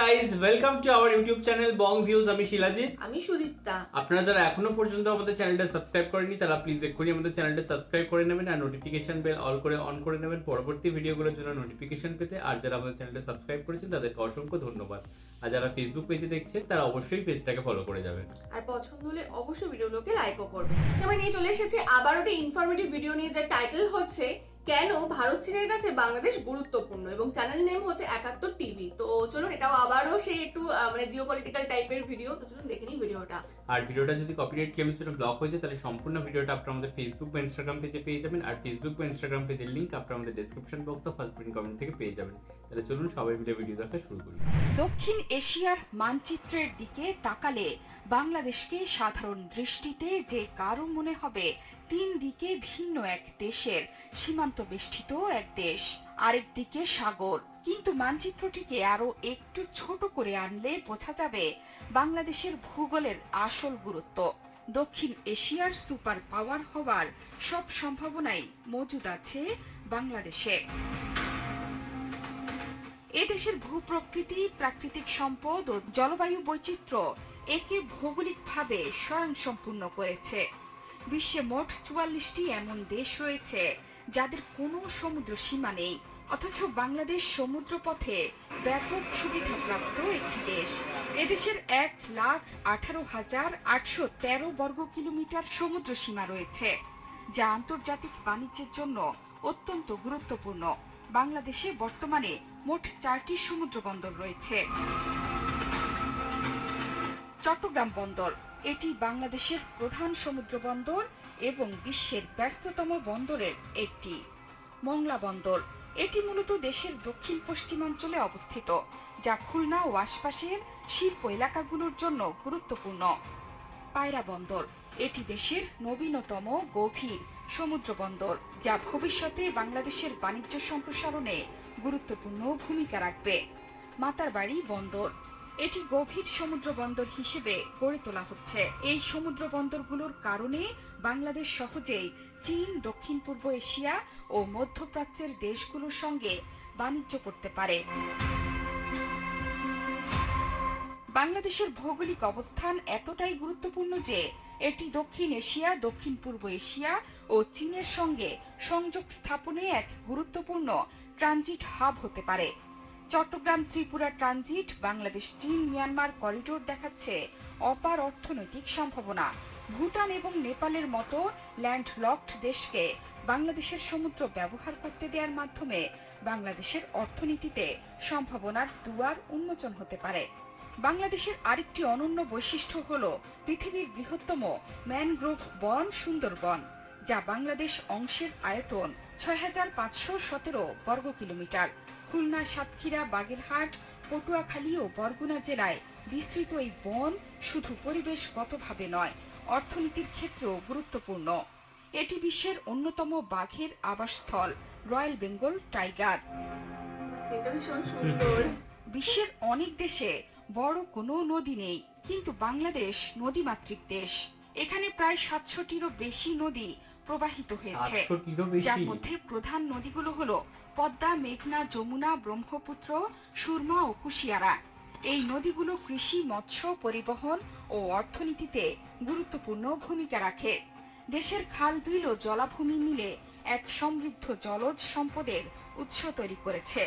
Guys, welcome to our YouTube channel Bong views. আমি শিলাজিৎ, আমি সুদীপ্তা। আপনারা যারা এখনো পর্যন্ত আমাদের চ্যানেলটা সাবস্ক্রাইব করেনি তারা প্লিজ এক্ষুনি আমাদের চ্যানেলটা সাবস্ক্রাইব করে নেবেন আর নোটিফিকেশন বেল অন করে নেবেন পরবর্তী ভিডিওগুলোর জন্য নোটিফিকেশন পেতে। আর যারা আমাদের চ্যানেলটা সাবস্ক্রাইব করেছেন তাদেরকে অসংখ্য ধন্যবাদ। আর যারা ফেসবুক পেজে দেখছেন তারা অবশ্যই পেজটাকে ফলো করে যাবেন আর পছন্দ হলে অবশ্যই ভিডিওগুলোকে লাইকও করবেন। আমরা নিয়ে চলে এসেছি আবার একটা ইনফরমেটিভ ভিডিও নিয়ে, যার টাইটেল হচ্ছে কেন ভারত চীনের কাছে বাংলাদেশ গুরুত্বপূর্ণ, এবং চ্যানেল নেম হচ্ছে 71 টিভি। তো চলুন, এটাও আবারও সেই একটু জিওপলিটিক্যাল টাইপের ভিডিও, তো চলুন দেখে নিই ভিডিওটা। আর ভিডিওটা যদি কপিরাইট ক্লেমের জন্য ব্লক হয়ে যায় তাহলে সম্পূর্ণ ভিডিওটা আপনারা আমাদের ফেসবুক বা ইনস্টাগ্রাম পেজে পেয়ে যাবেন। আর ফেসবুক বা ইনস্টাগ্রাম পেজের লিংক আপনারা আমাদের ডেসক্রিপশন বক্স ও ফার্স্ট পিন কমেন্ট থেকে পেয়ে যাবেন। তাহলে চলুন সবাই মিলে ভিডিও দেখা শুরু করি। দক্ষিণ এশিয়ার মানচিত্রের দিকে তাকালে বাংলাদেশকে সাধারণ দৃষ্টিতে যে কারো মনে হবে তিন দিকে ভিন্ন এক দেশের সীমান্ত বেষ্টিত এক দেশ, আরেক দিকে সাগর। কিন্তু মানচিত্রটিকে আরো একটু ছোট করে আনলে বোঝা যাবে বাংলাদেশের ভূগোলের আসল গুরুত্ব। দক্ষিণ এশিয়ার সুপার পাওয়ার হওয়ার সব সম্ভাবনাই মজুদ আছে বাংলাদেশে। এদেশের ভূপ্রকৃতি, প্রাকৃতিক সম্পদ ও জলবায়ু বৈচিত্র্য একে ভৌগোলিকভাবে স্বয়ংসম্পূর্ণ করেছে। বিশ্বে মোট 44টি এমন দেশ রয়েছে যাদের কোনো সমুদ্র সীমা নেই, অথচ বাংলাদেশ সমুদ্রপথে ব্যাপক সুবিধাপ্রাপ্ত একটি দেশ। এদেশের 1,18,813 বর্গ কিলোমিটার সমুদ্র সীমা রয়েছে, যা আন্তর্জাতিক বাণিজ্যের জন্য অত্যন্ত গুরুত্বপূর্ণ। বাংলাদেশে বর্তমানে মোট 4টি সমুদ্র বন্দর রয়েছে। চট্টগ্রাম বন্দর, এটি বাংলাদেশের প্রধান সমুদ্র বন্দর এবং বিশ্বের ব্যস্ততম বন্দরের একটি। মংলা বন্দর, এটি মূলত দেশের দক্ষিণ পশ্চিমাঞ্চলে অবস্থিত, যা খুলনা ও আশপাশের শিল্প এলাকাগুলোর জন্য গুরুত্বপূর্ণ। পায়রা বন্দর, এটি দেশের নবীনতম গভীর সমুদ্র বন্দর, যা ভবিষ্যতে বাংলাদেশের বাণিজ্য সম্প্রসারণে গুরুত্বপূর্ণ ভূমিকা রাখবে। মাতারবাড়ি বন্দর, এটি গভীর সমুদ্র বন্দর হিসেবে গড়ে তোলা হচ্ছে। এই সমুদ্র বন্দরগুলোর কারণে বাংলাদেশ সহজেই চীন, দক্ষিণ পূর্ব এশিয়া ও মধ্যপ্রাচ্যের দেশগুলোর সঙ্গে বাণিজ্য করতে পারে। বাংলাদেশের ভৌগোলিক অবস্থান এতটাই গুরুত্বপূর্ণ যে এটি দক্ষিণ এশিয়া, দক্ষিণ পূর্ব এশিয়া ও চীনের সঙ্গে সংযোগ স্থাপনে এক গুরুত্বপূর্ণ ট্রানজিট হাব হতে পারে। চট্টগ্রাম ত্রিপুরা ট্রানজিট বাংলাদেশ চীন মিয়ানমার করিডোর দেখাচ্ছে অপার অর্থনৈতিক সম্ভাবনা। ভুটান এবং নেপালের মতো ল্যান্ডলকড দেশকে বাংলাদেশের সমুদ্র ব্যবহার করতে দেওয়ার মাধ্যমে বাংলাদেশের অর্থনীতিতে সম্ভাবনার দুয়ার উন্মোচন হতে পারে। বাংলাদেশের আরেকটি অনন্য বৈশিষ্ট্য হল পৃথিবীর বৃহত্তম ম্যানগ্রোভ বন সুন্দরবন, যা বাংলাদেশ অংশের আয়তন 6,517 বর্গ কিলোমিটার। খুলনা, সাতক্ষীরা, বাগেরহাট, পটুয়াখালী ও বরগুনা জেলায় বিস্তৃত এই বন শুধু পরিবেশগতভাবে নয়, অর্থনীতির ক্ষেত্রেও গুরুত্বপূর্ণ। এটি বিশ্বের অন্যতম বাঘের আবাসস্থল, রয়্যাল বেঙ্গল টাইগার। বিশ্বের অনেক দেশে বড় কোনো নদী নেই, কিন্তু বাংলাদেশ নদীমাতৃক দেশ। এখানে প্রায় 700টিরও বেশি নদী প্রবাহিত হয়েছে, যার মধ্যে প্রধান নদীগুলো হলো পদ্মা, মেঘনা, যমুনা, ব্রহ্মপুত্র, সুরমা ও কুশিয়ারা। এই নদীগুলো কৃষি, মৎস্য, পরিবহন ও অর্থনীতিতে গুরুত্বপূর্ণ ভূমিকা রাখে। দেশের খাল, বিল ও জলাভূমি মিলে এক সমৃদ্ধ জলজ সম্পদের উৎস তৈরি করেছে,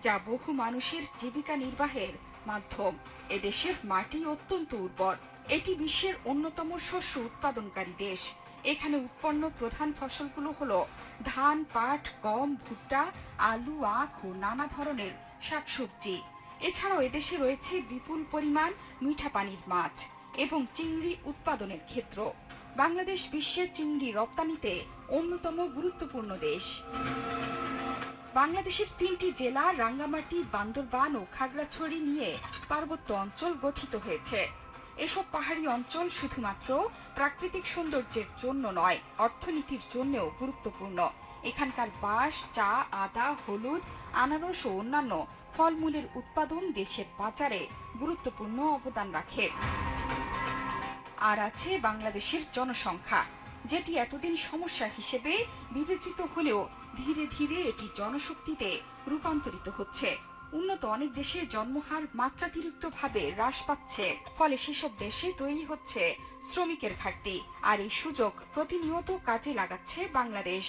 যা বহু মানুষের জীবিকা নির্বাহের মাধ্যম। এদেশের মাটি অত্যন্ত উর্বর। এটি বিশ্বের অন্যতম শস্য উৎপাদনকারী দেশ। এখানে উৎপন্ন প্রধান ফসলগুলো হলো ধান, পাট, গম, ভুট্টা, আলু, আখ ও নানা ধরনের শাকসবজি। এছাড়াও এদেশে রয়েছে বিপুল পরিমাণ মিঠা পানির মাছ এবং চিংড়ি উৎপাদনের ক্ষেত্র। বাংলাদেশ বিশ্বে চিংড়ি রপ্তানিতে অন্যতম গুরুত্বপূর্ণ দেশ। বাংলাদেশের 3টি জেলা রাঙ্গামাটি, বান্দরবান ও খাগড়াছড়ি নিয়ে পার্বত্য অঞ্চল গঠিত হয়েছে। এসব পাহাড়ি অঞ্চল শুধুমাত্র প্রাকৃতিক সৌন্দর্যের জন্য নয়, অর্থনীতির জন্যও গুরুত্বপূর্ণ। এখানকার বাঁশ, চা, আদা, হলুদ, আনারস ও অন্যান্য ফলমূলের উৎপাদন দেশের বাজারে গুরুত্বপূর্ণ অবদান রাখে। আর আছে বাংলাদেশের জনসংখ্যা, যেটি এতদিন সমস্যা হিসেবে বিবেচিত হলেও ধীরে ধীরে এটি জনশক্তিতে রূপান্তরিত হচ্ছে। উন্নত অনেক দেশে জন্মহার মাত্রাতিরিক্তভাবে হ্রাস পাচ্ছে, ফলে সেসব দেশে তৈরি হচ্ছে শ্রমিকের ঘাটতি। আর এই সুযোগ প্রতিনিয়ত কাজে লাগাচ্ছে বাংলাদেশ।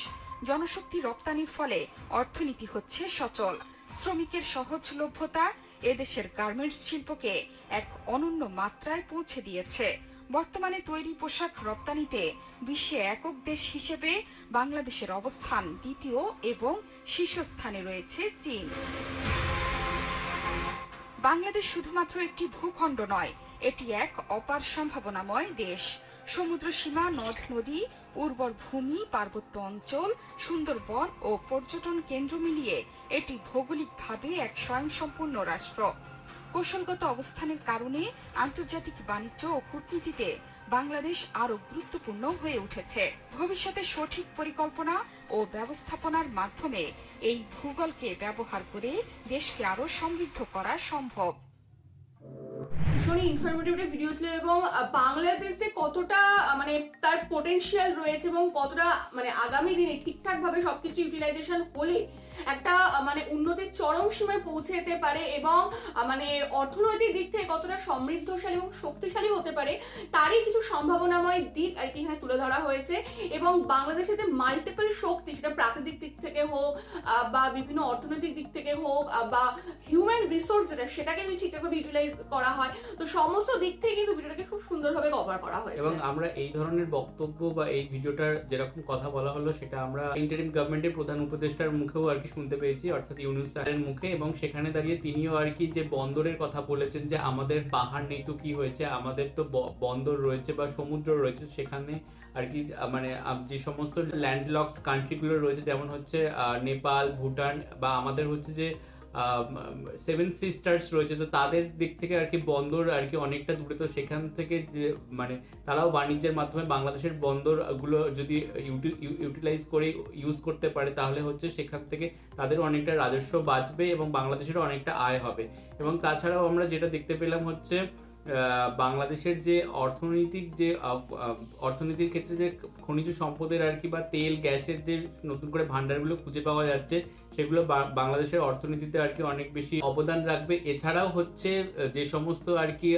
জনশক্তি রপ্তানির ফলে অর্থনীতি হচ্ছে সচল। শ্রমিকের সহজলভ্যতা এদেশের গার্মেন্টস শিল্পকে এক অনন্য মাত্রায় পৌঁছে দিয়েছে। বর্তমানে তৈরি পোশাক রপ্তানিতে বিশ্বে একক দেশ হিসেবে বাংলাদেশের অবস্থান দ্বিতীয় এবং শীর্ষস্থানে রয়েছে চীন। বাংলাদেশ শুধুমাত্র একটি ভূখণ্ড নয়, এটি এক অপার সম্ভাবনাময় দেশ। সমুদ্র সীমা, নদ নদী, উর্বর ভূমি, পার্বত্য অঞ্চল, সুন্দরবন ও পর্যটন কেন্দ্র মিলিয়ে এটি ভৌগোলিকভাবে এক স্বয়ংসম্পূর্ণ রাষ্ট্র। কৌশলগত অবস্থানের কারণে আন্তর্জাতিক বাণিজ্য ও কূটনীতিতে বাংলাদেশ আরও গুরুত্বপূর্ণ হয়ে উঠেছে। ভবিষ্যতে সঠিক পরিকল্পনা ও ব্যবস্থাপনার মাধ্যমে এই ভূগোলকে ব্যবহার করে দেশকে আরও সমৃদ্ধ করা সম্ভব। ভীষণই ইনফরমেটিভ একটা ভিডিও ছিল এবং বাংলাদেশ যে কতটা মানে তার পোটেনশিয়াল রয়েছে এবং কতটা মানে আগামী দিনে ঠিকঠাক ভাবে সবকিছু ইউটিলাইজেশন হলে একটা মানে উন্নতির চরম সীমায় পৌঁছে যেতে পারে এবং মানে অর্থনৈতিক দিক থেকে কতটা সমৃদ্ধশালী এবং শক্তিশালী হতে পারে তারই কিছু সম্ভাবনাময় দিক আর কি এখানে তুলে ধরা হয়েছে। এবং বাংলাদেশের যে মাল্টিপল শক্তি, সেটা প্রাকৃতিক দিক থেকে হোক বা বিভিন্ন অর্থনৈতিক দিক থেকে হোক বা হিউম্যান রিসোর্স যেটা, সেটাকে যদি ঠিকঠাকভাবে ইউটিলাইজ করা হয়, তো সমস্ত দিক থেকে কিন্তু ভিডিওটাকে খুব সুন্দরভাবে কভার করা হয়েছে। এবং আমরা এই ধরনের বক্তব্য বা এই ভিডিওটার যেরকম কথা বলা হলো সেটা আমরা ইন্টারিম গভর্নমেন্টের প্রধান উপদেষ্টার মুখেও আর কি শুনতে পেয়েছি, অর্থাৎ ইউনূস স্যারের মুখে। এবং সেখানে দাঁড়িয়ে তিনিও আর কি যে বন্দরের কথা বলেছেন, যে আমাদের পাহাড় নেই তো কি হয়েছে, আমাদের তো বন্দর রয়েছে বা সমুদ্র রয়েছে, সেখানে আর কি মানে যে সমস্ত ল্যান্ডলকড কান্ট্রিগুলো রয়েছে, যেমন হচ্ছে নেপাল, ভুটান বা আমাদের হচ্ছে যে সেভেন সিস্টার্স রয়েছে, তো তাদের দিক থেকে আর কি বন্দর আর কি অনেকটা দূরে। তো সেখান থেকে যে মানে তারাও বাণিজ্যের মাধ্যমে বাংলাদেশের বন্দরগুলো যদি ইউটিলাইজ করে ইউজ করতে পারে, তাহলে হচ্ছে সেখান থেকে তাদেরও অনেকটা রাজস্ব বাঁচবে এবং বাংলাদেশেরও অনেকটা আয় হবে। এবং তাছাড়াও আমরা যেটা দেখতে পেলাম হচ্ছে বাংলাদেশের যে অর্থনীতির ক্ষেত্রে যে খনিজ সম্পদের আর কি বা তেল গ্যাসের যে নতুন করে ভান্ডারগুলো খুঁজে পাওয়া যাচ্ছে, সেগুলো বাংলাদেশের অর্থনীতিতে আর কি অনেক বেশি অবদান রাখবে। এছাড়াও হচ্ছে যে সমস্ত আর কি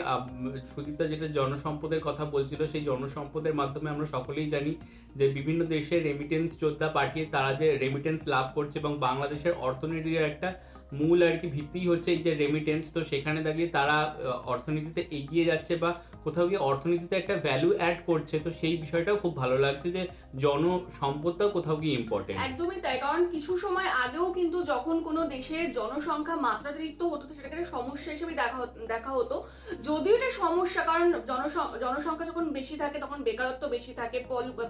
সুদীপ্তা যেটা জনসম্পদের কথা বলছিল, সেই জনসম্পদের মাধ্যমে আমরা সকলেই জানি যে বিভিন্ন দেশে রেমিটেন্স যোদ্ধা পাঠিয়ে তারা যে রেমিটেন্স লাভ করছে, এবং বাংলাদেশের অর্থনীতির একটা মূল আর কি ভিত্তি হচ্ছে এই যে রেমিটেন্স। তো সেখানে দাঁড়িয়ে তারা অর্থনীতিতে এগিয়ে যাচ্ছে বা কোথাও গিয়ে অর্থনীতিতে একটা ভ্যালু অ্যাড করছে। তো সেই বিষয়টাও খুব ভালো লাগছে যে জনসম্পদটাও কোথাও গিয়ে ইম্পর্টেন্ট। একদমই তাই, কারণ কিছু সময় আগেও কিন্তু যখন কোনো দেশের জনসংখ্যা মাত্রাতিরিক্ত হতো, তো সেটাকে সমস্যা হিসেবে দেখা হতো। যদিও এটা সমস্যা, কারণ জনসংখ্যা যখন বেশি থাকে তখন বেকারত্ব বেশি থাকে,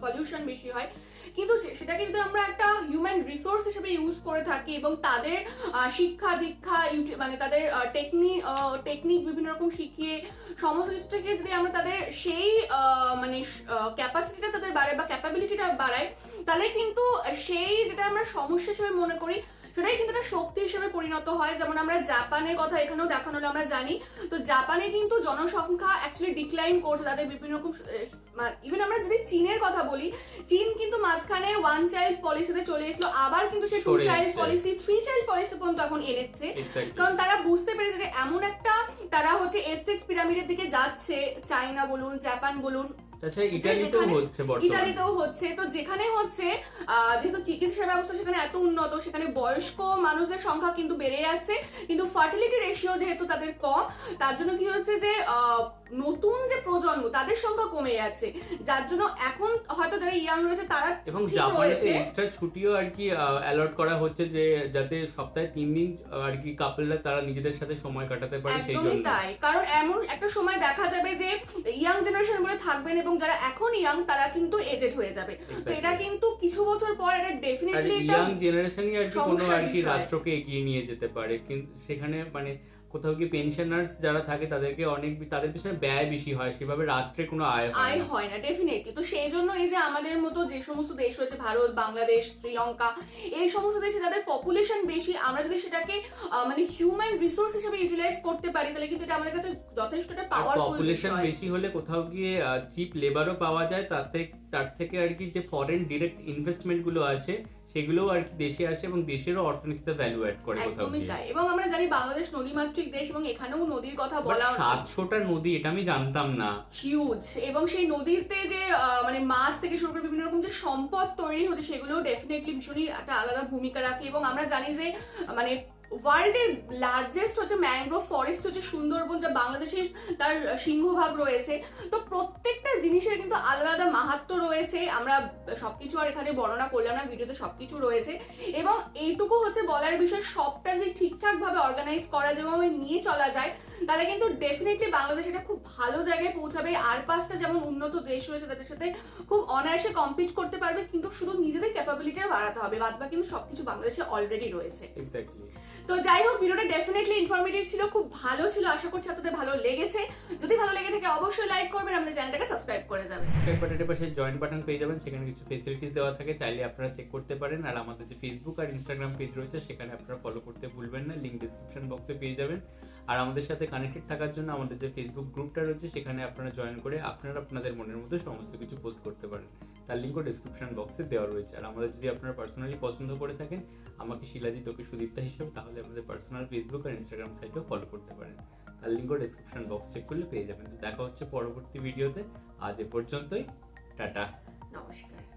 পলিউশন বেশি হয়, কিন্তু সেটাকে যদি আমরা একটা হিউম্যান রিসোর্স হিসেবে ইউজ করে থাকি এবং তাদের শিক্ষা দীক্ষা মানে তাদের টেকনিক বিভিন্ন রকম শিখিয়ে সমস্ত কিছু থেকে যদি আমরা তাদের সেই মানে ক্যাপাসিটিটা তাদের বাড়াই বা ক্যাপাবিলিটিটা বাড়াই, তাহলে কিন্তু সেই যেটা আমরা সমস্যা হিসেবে মনে করি সেটাই কিন্তু একটা শক্তি হিসেবে পরিণত হয়। যেমন আমরা জাপানের কথা এখানেও দেখানো হলো, আমরা জানি তো জাপানে কিন্তু জনসংখ্যা অ্যাকচুয়ালি ডিক্লাইন করছে, তাদের বিভিন্ন রকম ইভেন আমরা যদি চীনের কথা বলি, চীন কিন্তু মাঝখানে 1 চাইল্ড পলিসিতে চলে এসেছিল, আবার কিন্তু সে 2 চাইল্ড পলিসি 3 চাইল্ড পলিসি পর্যন্ত এখন এনেছে। কারণ তারা বুঝতে পেরেছে যে এমন একটা তারা হচ্ছে S6 পিরামিডের দিকে যাচ্ছে, চায়না বলুন, জাপান বলুন, ইটালিতেও হচ্ছে। তো যেখানে হচ্ছে যেহেতু চিকিৎসা ব্যবস্থা সেখানে এত উন্নত, সেখানে বয়স্ক মানুষের সংখ্যা কিন্তু বেড়ে যাচ্ছে, কিন্তু ফার্টিলিটি রেশিও যেহেতু তাদের কম, তার জন্য কি হচ্ছে যে নতুন যে প্রজন্ম তাদের সংখ্যা কমে যাচ্ছে, যার জন্য এখন হয়তো যারা ইয়াং রয়েছে তারা এবং জাপানেতে এক্সট্রা ছুটিও আর কি অ্যালট করা হচ্ছে, যে যাতে সপ্তাহে 3 দিন আর কি কাপলরা তারা নিজেদের সাথে সময় কাটাতে পারে। সেই জন্য তাই, কারণ এমন একটা সময় দেখা যাবে যে ইয়াং জেনারেশন গুলো থাকবেন এবং যারা এখন ইয়াং তারা কিন্তু এজেড হয়ে যাবে। তো এটা কিন্তু কিছু বছর পর এটা ডেফিনেটলি একটা ইয়াং জেনারেশনই আর কি কোনো আর কি রাষ্ট্রকে এগিয়ে নিয়ে যেতে পারে। কিন্তু সেখানে মানে কোথাও কি পেনশনার্স যারা থাকে তাদেরকে তাদের পিছনে ব্যয় বেশি হয়, সেভাবে রাষ্ট্রের কোনো আয় হয় না ডেফিনেটলি। তো সেই জন্য এই যে আমাদের মতো যে সমস্ত দেশ রয়েছে, ভারত, বাংলাদেশ, শ্রীলঙ্কা, এই সমস্ত দেশে যাদের পপুলেশন বেশি, আমরা যদি সেটাকে মানে হিউম্যান রিসোর্স হিসেবে ইউটিলাইজ করতে পারি, তাহলে কিন্তু এটা আমাদের কাছে যথেষ্ট একটা পাওয়ারফুল। পপুলেশন বেশি হলে কোথাও গিয়ে চিপ লেবারও পাওয়া যায়, তার থেকে আর কি যে ফরেন ডিরেক্ট ইনভেস্টমেন্ট গুলো আছে সেগুলোও আর কি দেশে আসে এবং দেশেরও অর্থনীতিতে ভ্যালু অ্যাড করে কোথাও একদমই গিয়ে। তাই। এবং আমরা জানি বাংলাদেশ নদীমাতৃক দেশ এবং এখানেও নদীর কথা বলা 700টা নদী, এটা আমি জানতাম না। হিউজ। এবং সেই নদীতে যে মানে মাছ থেকে শুরু করে বিভিন্ন রকম যে সম্পদ তৈরি হচ্ছে সেগুলোও ডেফিনেটলি ভীষণই একটা আলাদা ভূমিকা রাখে। এবং আমরা জানি যে মানে ওয়ার্ল্ডের লার্জেস্ট হচ্ছে ম্যানগ্রোভ ফরেস্ট হচ্ছে সুন্দরবন, যা বাংলাদেশে তার সিংহভাগ রয়েছে। তো প্রত্যেকটা জিনিসের কিন্তু আলাদা আলাদা মাহাত্ম্য রয়েছে। আমরা সবকিছু আর এখানে বর্ণনা করলাম না, ভিডিওতে সবকিছু রয়েছে। এবং এইটুকু হচ্ছে বলার বিষয়, সবটা যদি ঠিকঠাক ভাবে অর্গানাইজ করা যায় এবং নিয়ে চলা যায় তাহলে কিন্তু ডেফিনেটলি বাংলাদেশ এটা খুব ভালো জায়গায় পৌঁছাবে। আর পাঁচটা যেমন উন্নত দেশ রয়েছে তাদের সাথে খুব অনায়াসে কম্পিট করতে পারবে, কিন্তু শুধু নিজেদের ক্যাপাবিলিটিটা বাড়াতে হবে। বাদ বাকি কিন্তু সবকিছু বাংলাদেশে অলরেডি রয়েছে। এক্স্যাক্টলি। তো যাই হোক, ভিডিওটা ডেফিনেটলি ইনফরমেটিভ ছিল, খুব ভালো ছিল। আশা করছি আপনাদের ভালো লেগেছে। যদি ভালো লেগে থাকে অবশ্যই লাইক করবেন, আমাদের চ্যানেলটাকে সাবস্ক্রাইব করে যাবেন। সাবস্ক্রাইব বাটনের পাশে জয়েন বাটন পেয়ে যাবেন, সেখানে কিছু ফেসিলিটিস দেওয়া থাকে, চাইলে আপনারা চেক করতে পারেন। আর আমাদের যে ফেসবুক আর ইনস্টাগ্রাম পেজ রয়েছে সেখানে আপনারা ফলো করতে ভুলবেন না, লিংক ডেসক্রিপশন বক্সে পেয়ে যাবেন। আর আমাদের সাথে কানেক্টেড থাকার জন্য আমাদের যে ফেসবুক গ্রুপটা রয়েছে সেখানে আপনারা জয়েন করে আপনারা আপনাদের মনের মতো সমস্ত কিছু পোস্ট করতে পারেন, তার লিঙ্কও ডেসক্রিপশন বক্সে দেওয়া রয়েছে। আর আমাদের যদি আপনারা পার্সোনালি পছন্দ করে থাকেন আমাকে শিলাজিৎ, ওকে সুদীপ্তা হিসেবে, তাহলে আমাদের পার্সোনাল ফেসবুক আর ইনস্টাগ্রাম সাইটেও ফলো করতে পারেন, তার লিঙ্কও ডেসক্রিপশন বক্স চেক করলে পেয়ে যাবেন। তো দেখা হচ্ছে পরবর্তী ভিডিওতে। আজ এ পর্যন্তই, টাটা, নমস্কার।